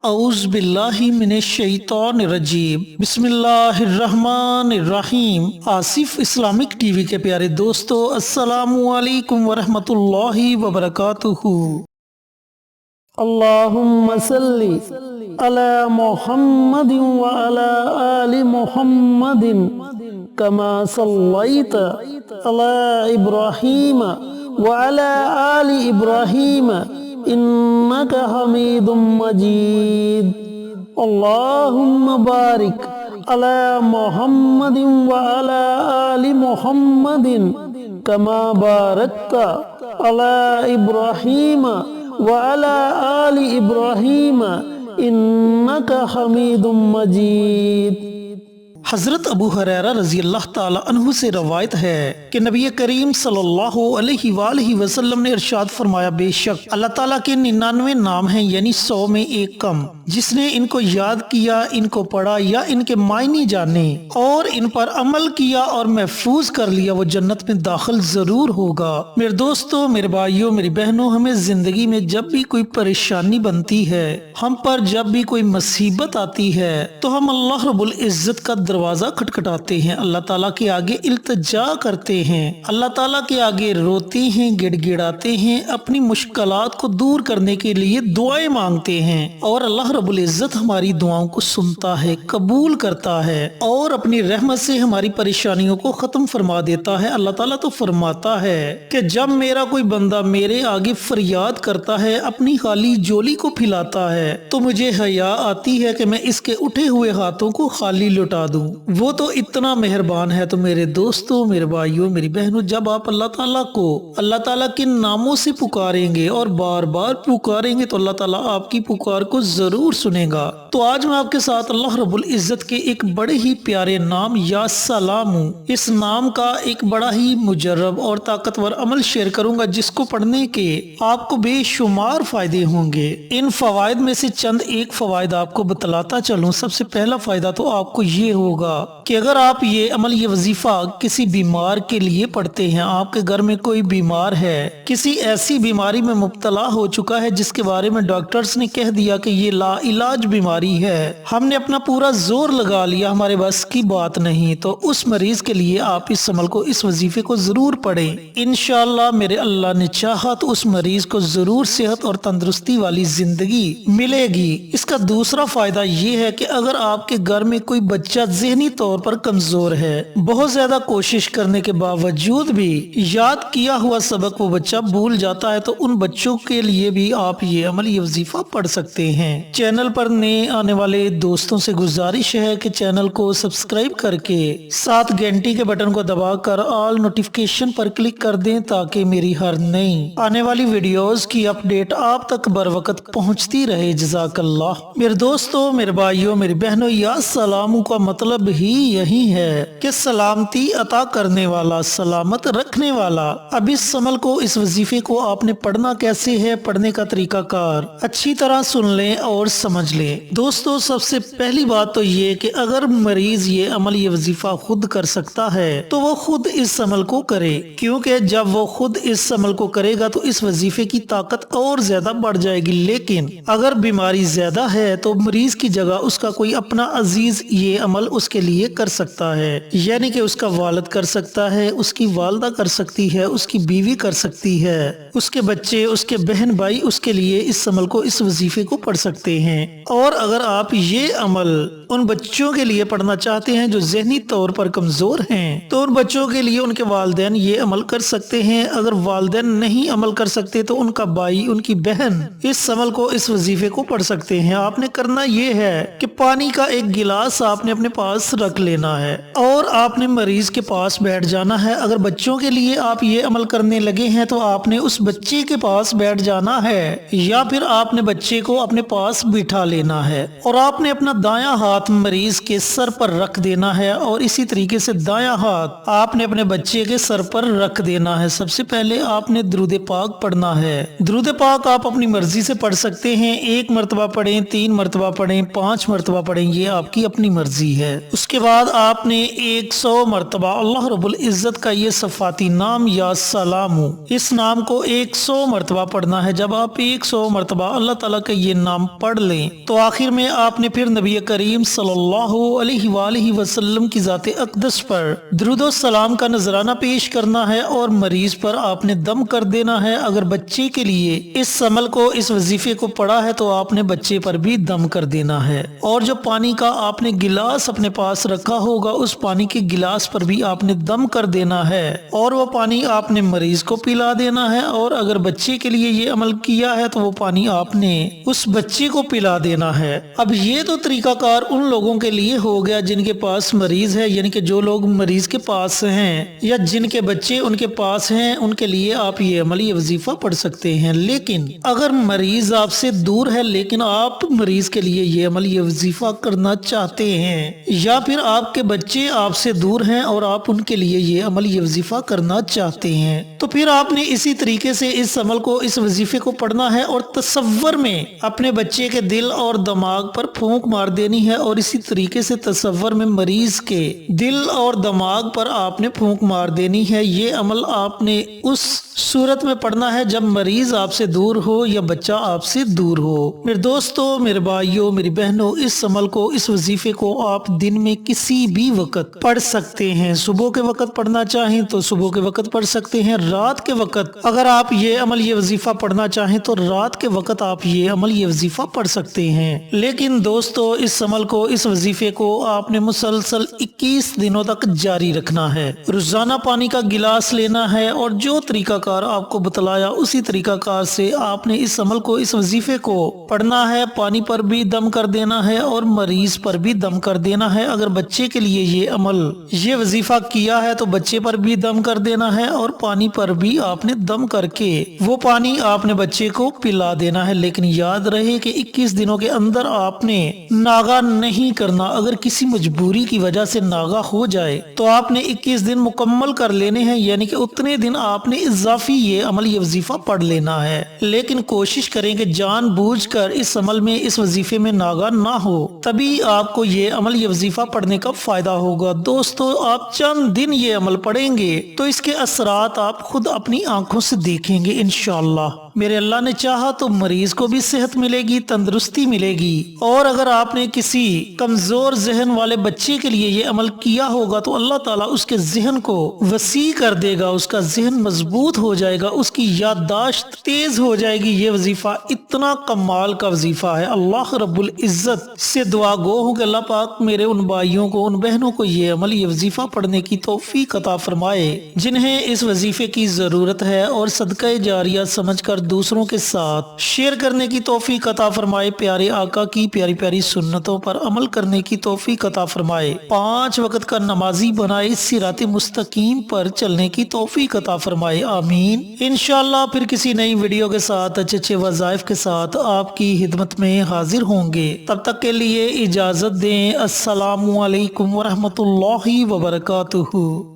औज़ बिल्लाहि मिनश शैतानिर रजीम बिस्मिल्लाहिर्रहमानिर्रहीम। Asif Islamic TV के प्यारे दोस्तों, अस्सलामु अलैकुम वरहमतुल्लाहि वबरकातुहू। अल्लाहुम्मा सल्ली अला मुहम्मदिन व अला आलि मुहम्मदिन कमा सल्लैता अला इब्राहीम व अला आलि इब्राहीम इन्नका हमीदुम मजीद। अल्लाहुम्मा बारिक अला मुहम्मदिन व अला आलि मुहम्मदिन कमा बारकता अला इब्राहीम व अला आलि इब्राहीम इन्नका हमीदुम मजीद। हजरत अबू हुरैरा रजी अल्लाह ताला अन्हु से रवायत है कि नबी करीम सल्लल्लाहु अलैहि वसल्लम ने इरशाद फरमाया, बेशक अल्लाह ताला के 99 नाम हैं, यानी 100 में एक कम। जिसने इनको याद किया, इनको पढ़ा या इनके मायने जाने और इन पर अमल किया और महफूज कर लिया, वो जन्नत में दाखिल जरूर होगा। मेरे दोस्तों, मेरे भाइयों, मेरी बहनों, हमें जिंदगी में जब भी कोई परेशानी बनती है, हम पर जब भी कोई मुसीबत आती है, तो हम अल्लाह रब्बुल इज्जत का दरवाजा खटखटाते हैं, अल्लाह ताला के आगे इल्तिजा करते हैं, अल्लाह ताला के आगे रोते हैं, गिड़गिड़ाते हैं, अपनी मुश्किलात को दूर करने के लिए दुआएं मांगते हैं और अल्लाह रब्बुल इज्जत हमारी दुआओं को सुनता है, कबूल करता है और अपनी रहमत से हमारी परेशानियों को खत्म फरमा देता है। अल्लाह ताला तो फरमाता है कि जब मेरा कोई बंदा मेरे आगे फरियाद करता है, अपनी खाली झोली को फैलाता है, तो मुझे हया आती है कि मैं इसके उठे हुए हाथों को खाली लौटा दूं। वो तो इतना मेहरबान है। तो मेरे दोस्तों, मेरे भाइयों, मेरी बहनों, जब आप अल्लाह ताला को अल्लाह ताला के नामों से पुकारेंगे और बार बार पुकारेंगे, तो अल्लाह ताला आपकी पुकार को जरूर सुनेगा। तो आज मैं आपके साथ अल्लाह रब्बुल इज्जत के एक बड़े ही प्यारे नाम या सलाम, इस नाम का एक बड़ा ही मुजर्रब और ताकतवर अमल शेयर करूंगा, जिसको पढ़ने के आपको बेशुमार फायदे होंगे। इन फवायद में से चंद एक फवायद आपको बतलाता चलूं। सबसे पहला फायदा तो आपको ये होगा कि अगर आप ये अमल, ये वजीफा किसी बीमार के लिए पढ़ते हैं, आपके घर में कोई बीमार है, किसी ऐसी बीमारी में मुब्तला हो चुका है जिसके बारे में डॉक्टर्स ने कह दिया कि ये ला इलाज बीमारी है, हमने अपना पूरा जोर लगा लिया, हमारे बस की बात नहीं, तो उस मरीज के लिए आप इस अमल को, इस वजीफे को जरूर पढ़ें। इंशाअल्लाह मेरे अल्लाह ने चाहा तो उस मरीज को जरूर सेहत और तंदुरुस्ती वाली जिंदगी मिलेगी। इसका दूसरा फायदा ये है कि अगर आपके घर में कोई बच्चा ज़हनी तौर पर कमजोर है, बहुत ज्यादा कोशिश करने के बावजूद भी याद किया हुआ सबक वो बच्चा भूल जाता है, तो उन बच्चों के लिए भी आप ये अमल, ये वजीफा पढ़ सकते हैं। चैनल पर नए आने वाले दोस्तों से गुजारिश है कि चैनल को सब्सक्राइब करके साथ घंटी के बटन को दबाकर ऑल नोटिफिकेशन पर क्लिक कर दें, ताकि मेरी हर नई आने वाली वीडियोस की अपडेट आप तक बर वक्त पहुंचती रहे। जज़ाकल्लाह। मेरे दोस्तों, मेरे भाइयों, मेरी बहनों, या सलाम का मतलब ही यही है कि सलामती अता करने वाला, सलामत रखने वाला। अब इस अमल को, इस वजीफे को आपने पढ़ना कैसे है, पढ़ने का तरीका कार अच्छी तरह सुन लें और समझ लें। दोस्तों, सबसे पहली बात तो ये कि अगर मरीज ये अमल, ये वजीफा खुद कर सकता है, तो वो खुद इस अमल को करे, क्योंकि जब वो खुद इस अमल को करेगा तो इस वजीफे की ताकत और ज्यादा बढ़ जाएगी। लेकिन अगर बीमारी ज्यादा है तो मरीज की जगह उसका कोई अपना अजीज ये अमल उसके लिए कर सकता है, यानी कि उसका वालिद कर सकता है, उसकी वालदा कर सकती है, उसकी बीवी कर सकती है, उसके बच्चे, उसके बहन भाई उसके लिए इस अमल को, इस वजीफे को पढ़ सकते हैं। और अगर आप ये अमल उन बच्चों के लिए पढ़ना चाहते हैं जो ज़हनी तौर पर कमजोर हैं, तो उन बच्चों के लिए उनके वालिदैन ये अमल कर सकते हैं। अगर वालिदैन नहीं अमल कर सकते तो उनका भाई, उनकी बहन इस अमल को, इस वजीफे को पढ़ सकते हैं। आपने करना ये है कि पानी का एक गिलास आपने अपने पास रख लेना है और आपने मरीज के पास बैठ जाना है। अगर बच्चों के लिए आप ये अमल करने लगे हैं तो आपने उस बच्चे के पास बैठ जाना है, या फिर आपने बच्चे को अपने पास बिठा लेना है और आपने अपना दायां हाथ ہاتھ مریض کے سر پر رکھ دینا ہے اور اسی طریقے سے دایاں ہاتھ آپ نے اپنے بچے کے سر پر رکھ دینا ہے۔ سب سے پہلے آپ نے درود پاک پڑھنا ہے۔ درود پاک آپ اپنی مرضی سے پڑھ سکتے ہیں، 1 مرتبہ پڑھیں، 3 مرتبہ پڑھیں، 5 مرتبہ پڑھیں، یہ آپ کی اپنی مرضی ہے۔ اس کے بعد آپ نے 100 مرتبہ اللہ رب العزت کا یہ صفاتی نام یا سلام، اس نام کو 100 مرتبہ پڑھنا ہے۔ جب آپ 100 مرتبہ اللہ تعالیٰ کا یہ نام پڑھ لیں تو آخر میں آپ نے پھر نبی کریم صلی اللہ علیہ وآلہ وسلم کی ذات اقدس پر درود و سلام کا نذرانہ پیش کرنا ہے اور مریض پر آپ نے دم کر دینا ہے۔ اگر بچے کے لیے اس عمل کو، اس وظیفے کو پڑھا ہے تو آپ نے بچے پر بھی دم کر دینا ہے، اور جو پانی کا آپ نے گلاس اپنے پاس رکھا ہوگا اس پانی کے گلاس پر بھی آپ نے دم کر دینا ہے اور وہ پانی آپ نے مریض کو پلا دینا ہے۔ اور اگر بچے کے لیے یہ عمل کیا ہے تو وہ پانی آپ نے اس بچے کو پلا دینا ہے۔ اب یہ تو طریقہ کار ان لوگوں کے لیے ہو گیا جن کے پاس مریض ہے، یعنی کہ جو لوگ مریض کے پاس ہیں یا جن کے بچے ان کے پاس ہیں، ان کے لیے آپ یہ عمل، یہ وظیفہ پڑھ سکتے ہیں۔ لیکن اگر مریض آپ سے دور ہے لیکن آپ مریض کے لیے یہ عمل، یہ وظیفہ کرنا چاہتے ہیں، یا پھر آپ کے بچے آپ سے دور ہیں اور آپ ان کے لیے یہ عمل، یہ وظیفہ کرنا چاہتے ہیں، تو پھر آپ نے اسی طریقے سے اس عمل کو، اس وظیفے کو پڑھنا ہے اور تصور میں اپنے بچے کے دل اور دماغ پر پھونک مار دینی ہے، اور اسی طریقے سے تصور میں مریض کے دل اور دماغ پر آپ نے پھونک مار دینی ہے۔ یہ عمل آپ نے اس صورت میں پڑھنا ہے جب مریض آپ سے دور ہو یا بچہ آپ سے دور ہو۔ میرے دوستو، میرے بھائیوں، میری بہنوں، اس عمل کو، اس وظیفے کو آپ دن میں کسی بھی وقت پڑھ سکتے ہیں۔ صبح کے وقت پڑھنا چاہیں تو صبح کے وقت پڑھ سکتے ہیں، رات کے وقت اگر آپ یہ عمل، یہ وظیفہ پڑھنا چاہیں تو رات کے وقت آپ یہ عمل، یہ وظیفہ پڑھ سکتے ہیں۔ لیکن دوستو، اس عمل کو، اس وظیفے کو آپ نے مسلسل 21 دنوں تک جاری رکھنا ہے۔ روزانہ پانی کا گلاس لینا ہے اور جو طریقہ کار آپ کو بتلایا اسی طریقہ کار سے آپ نے اس عمل کو، اس وظیفے کو پڑھنا ہے۔ پانی پر بھی دم کر دینا ہے اور مریض پر بھی دم کر دینا ہے۔ اگر بچے کے لیے یہ عمل، یہ وظیفہ کیا ہے تو بچے پر بھی دم کر دینا ہے اور پانی پر بھی آپ نے دم کر کے وہ پانی آپ نے بچے کو پلا دینا ہے۔ لیکن یاد رہے کہ 21 دنوں کے اندر آپ نے ناغا نہیں کرنا۔ اگر کسی مجبوری کی وجہ سے ناغا ہو جائے تو آپ نے 21 دن مکمل کر لینے ہیں، یعنی کہ اتنے دن آپ نے اضافی یہ عمل، یہ وظیفہ پڑھ لینا ہے۔ لیکن کوشش کریں کہ جان بوجھ کر اس عمل میں، اس وظیفے میں ناغا نہ ہو، تبھی آپ کو یہ عمل، یہ وظیفہ پڑھنے کا فائدہ ہوگا۔ دوستو، آپ چند دن یہ عمل پڑھیں گے تو اس کے اثرات آپ خود اپنی آنکھوں سے دیکھیں گے انشاءاللہ۔ میرے اللہ نے چاہا تو مریض کو بھی صحت ملے گی، تندرستی ملے گی، اور اگر آپ نے کسی کمزور ذہن والے بچے کے لیے یہ عمل کیا ہوگا تو اللہ تعالیٰ اس کے ذہن کو وسیع کر دے گا، اس کا ذہن مضبوط ہو جائے گا، اس کی یادداشت تیز ہو جائے گی۔ یہ وظیفہ اتنا کمال کا وظیفہ ہے۔ اللہ رب العزت سے دعا گو ہوں کہ اللہ پاک میرے ان بھائیوں کو، ان بہنوں کو یہ عمل، یہ وظیفہ پڑھنے کی توفیق عطا فرمائے جنہیں اس وظیفے کی ضرورت ہے، اور صدقہ جاریہ سمجھ کر دوسروں کے ساتھ شیئر کرنے کی توفیق عطا فرمائے۔ پیارے آقا کی پیاری پیاری سنتوں پر عمل کرنے کی توفیق عطا فرمائے۔ 5 وقت کا نمازی بنائے، صراط مستقیم پر چلنے کی توفیق عطا فرمائے، آمین۔ انشاءاللہ پھر کسی نئی ویڈیو کے ساتھ، اچھے وظائف کے ساتھ آپ کی خدمت میں حاضر ہوں گے۔ تب تک کے لیے اجازت دیں۔ السلام علیکم ورحمۃ اللہ وبرکاتہ۔